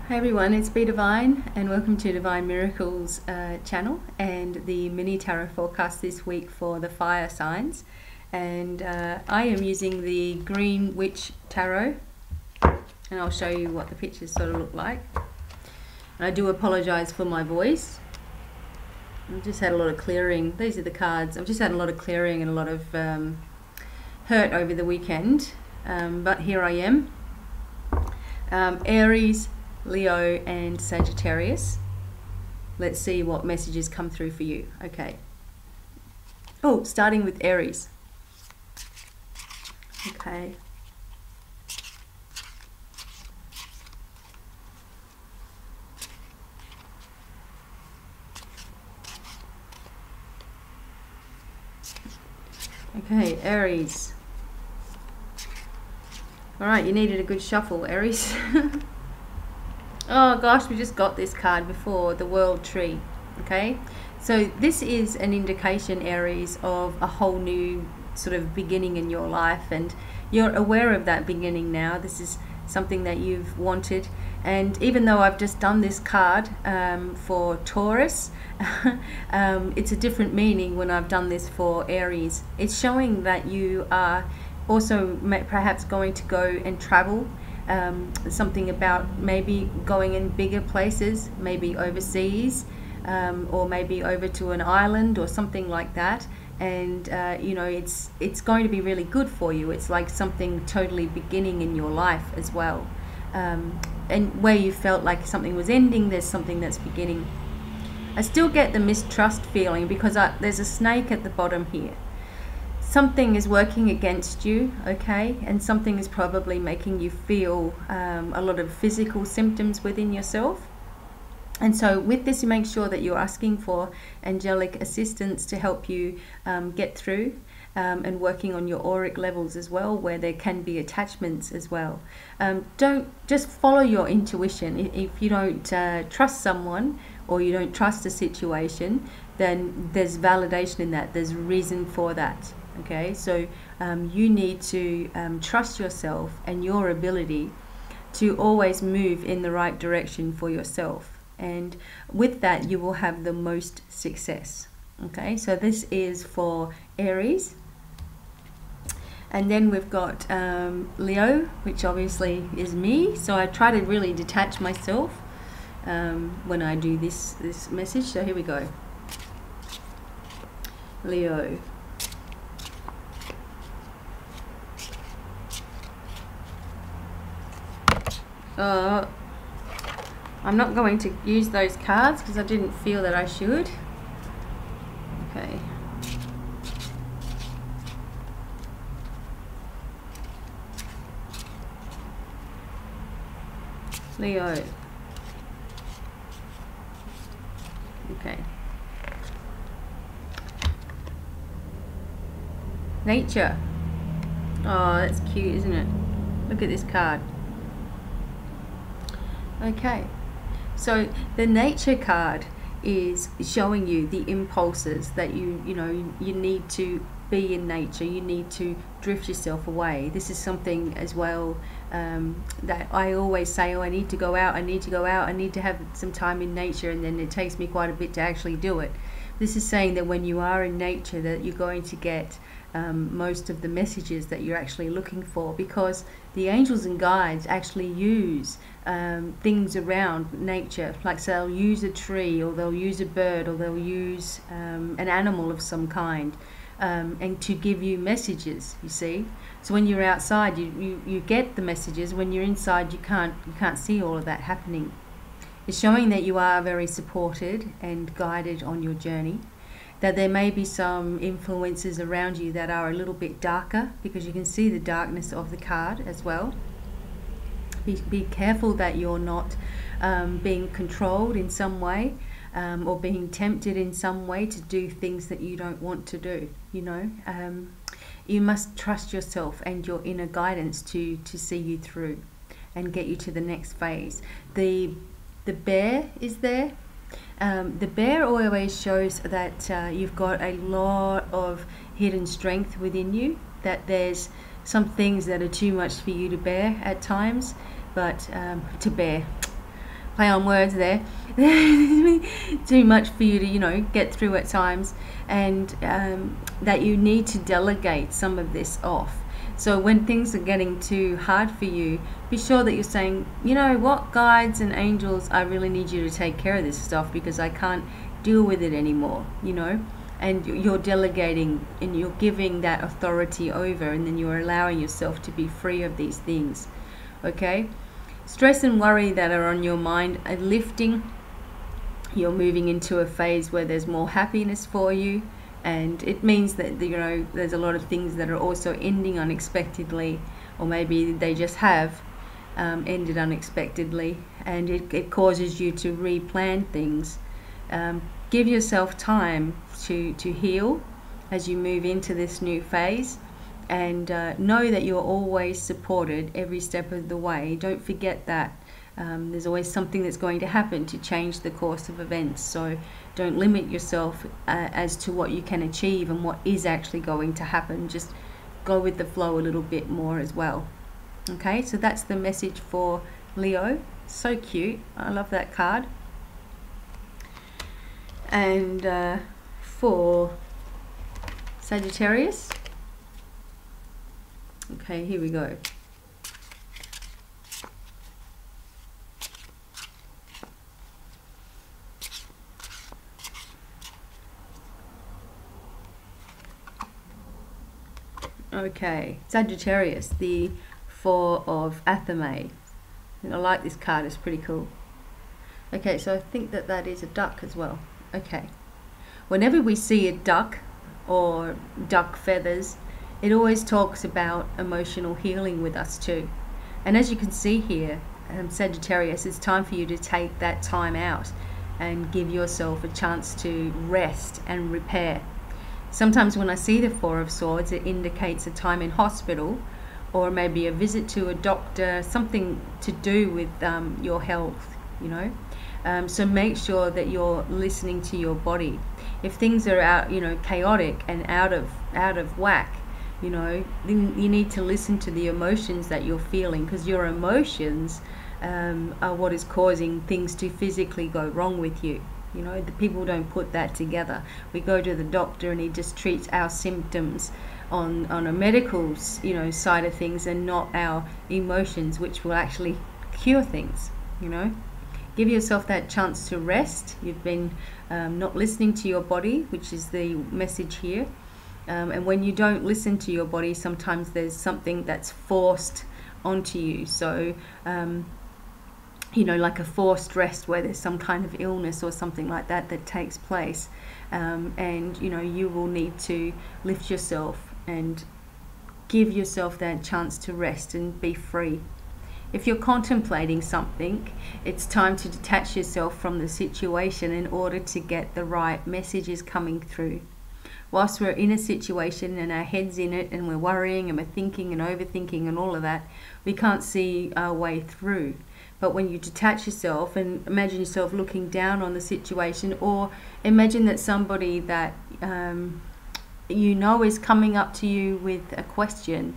Hey everyone, it's BDevine and welcome to Divine Miracles channel and the mini tarot forecast this week for the fire signs. And I am using the Green Witch Tarot, and I'll show you what the pictures sort of look like. And I do apologize for my voice. I've just had a lot of clearing. These are the cards. I've just had a lot of clearing and a lot of hurt over the weekend, but here I am. Aries, Leo and Sagittarius. Let's see what messages come through for you. Okay. Oh, starting with Aries. Okay. Okay, Aries. All right, you needed a good shuffle, Aries. Oh gosh, we just got this card before, the World Tree. Okay, so this is an indication, Aries, of a whole new sort of beginning in your life, and you're aware of that beginning now. This is something that you've wanted, and even though I've just done this card for Taurus, it's a different meaning when I've done this for Aries. It's showing that you are also perhaps going to go and travel. Something about maybe going in bigger places, maybe overseas, or maybe over to an island or something like that. And you know, it's going to be really good for you. It's like something totally beginning in your life as well. And where you felt like something was ending, there's something that's beginning. I still get the mistrust feeling because there's a snake at the bottom here. Something is working against you, okay, and something is probably making you feel a lot of physical symptoms within yourself. And so with this, you make sure that you're asking for angelic assistance to help you get through, and working on your auric levels as well, where there can be attachments as well. Don't just follow your intuition. If you don't trust someone or you don't trust a situation, then there's validation in that. There's reason for that. Okay, so you need to trust yourself and your ability to always move in the right direction for yourself, and with that you will have the most success. Okay, so this is for Aries. And then we've got Leo, which obviously is me, so I try to really detach myself when I do this message. So here we go. Leo. I'm not going to use those cards because I didn't feel that I should. Okay. Leo. Okay. Nature. Oh, that's cute, isn't it? Look at this card. Okay, so the nature card is showing you the impulses that you need to be in nature. You need to drift yourself away. This is something as well that I always say, oh, I need to go out, I need to go out, I need to have some time in nature, and then it takes me quite a bit to actually do it. This is saying that when you are in nature, that you're going to get most of the messages that you're actually looking for, because the angels and guides actually use things around nature, like so they'll use a tree, or they'll use a bird, or they'll use an animal of some kind, and to give you messages, you see. So when you're outside, you get the messages. When you're inside, you can't see all of that happening. It's showing that you are very supported and guided on your journey, that there may be some influences around you that are a little bit darker, because you can see the darkness of the card as well. Be careful that you're not being controlled in some way, or being tempted in some way to do things that you don't want to do. You know, you must trust yourself and your inner guidance to see you through and get you to the next phase. The bear is there. The bear always shows that you've got a lot of hidden strength within you, that there's some things that are too much for you to bear at times, but play on words there. Too much for you to, you know, get through at times, and that you need to delegate some of this off. So when things are getting too hard for you, be sure that you're saying, you know what, guides and angels, I really need you to take care of this stuff because I can't deal with it anymore, you know. And you're delegating and you're giving that authority over, and then you're allowing yourself to be free of these things. Okay? Stress and worry that are on your mind are lifting. You're moving into a phase where there's more happiness for you, and it means that, you know, there's a lot of things that are also ending unexpectedly, or maybe they just have ended unexpectedly, and it causes you to replan things. Give yourself time to heal as you move into this new phase, and know that you're always supported every step of the way. Don't forget that. There's always something that's going to happen to change the course of events, so don't limit yourself as to what you can achieve and what is actually going to happen. Just go with the flow a little bit more as well. Okay, so that's the message for Leo. So cute. I love that card. And for Sagittarius, okay, here we go. Okay, Sagittarius, the Four of Athame. I like this card, it's pretty cool. Okay, so I think that that is a duck as well. Okay, whenever we see a duck or duck feathers, it always talks about emotional healing with us too. And as you can see here, Sagittarius, it's time for you to take that time out and give yourself a chance to rest and repair. Sometimes when I see the Four of Swords, it indicates a time in hospital, or maybe a visit to a doctor, something to do with your health, you know. So make sure that you're listening to your body. If things are out, you know, chaotic and out of whack, you know, then you need to listen to the emotions that you're feeling, because your emotions are what is causing things to physically go wrong with you. You know, the people don't put that together. We go to the doctor and he just treats our symptoms on a medical, you know, side of things, and not our emotions, which will actually cure things, you know. Give yourself that chance to rest. You've been not listening to your body, which is the message here. And when you don't listen to your body, sometimes there's something that's forced onto you. So, you know, like a forced rest where there's some kind of illness or something like that that takes place. And, you know, you will need to lift yourself and give yourself that chance to rest and be free. If you're contemplating something, it's time to detach yourself from the situation in order to get the right messages coming through. Whilst we're in a situation and our head's in it and we're worrying and we're thinking and overthinking and all of that, we can't see our way through. But when you detach yourself and imagine yourself looking down on the situation, or imagine that somebody that you know is coming up to you with a question,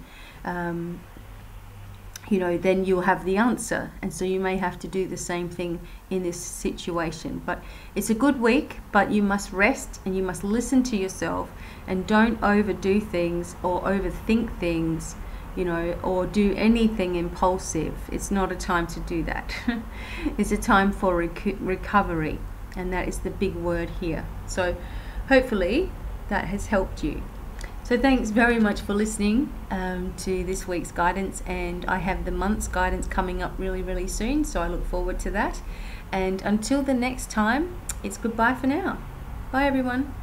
you know, then you'll have the answer. And so you may have to do the same thing in this situation. But it's a good week, but you must rest and you must listen to yourself, and don't overdo things or overthink things, you know, or do anything impulsive. It's not a time to do that. It's a time for recovery, and that is the big word here. So hopefully that has helped you. So thanks very much for listening to this week's guidance, and I have the month's guidance coming up really soon, so I look forward to that. And until the next time, it's goodbye for now. Bye everyone.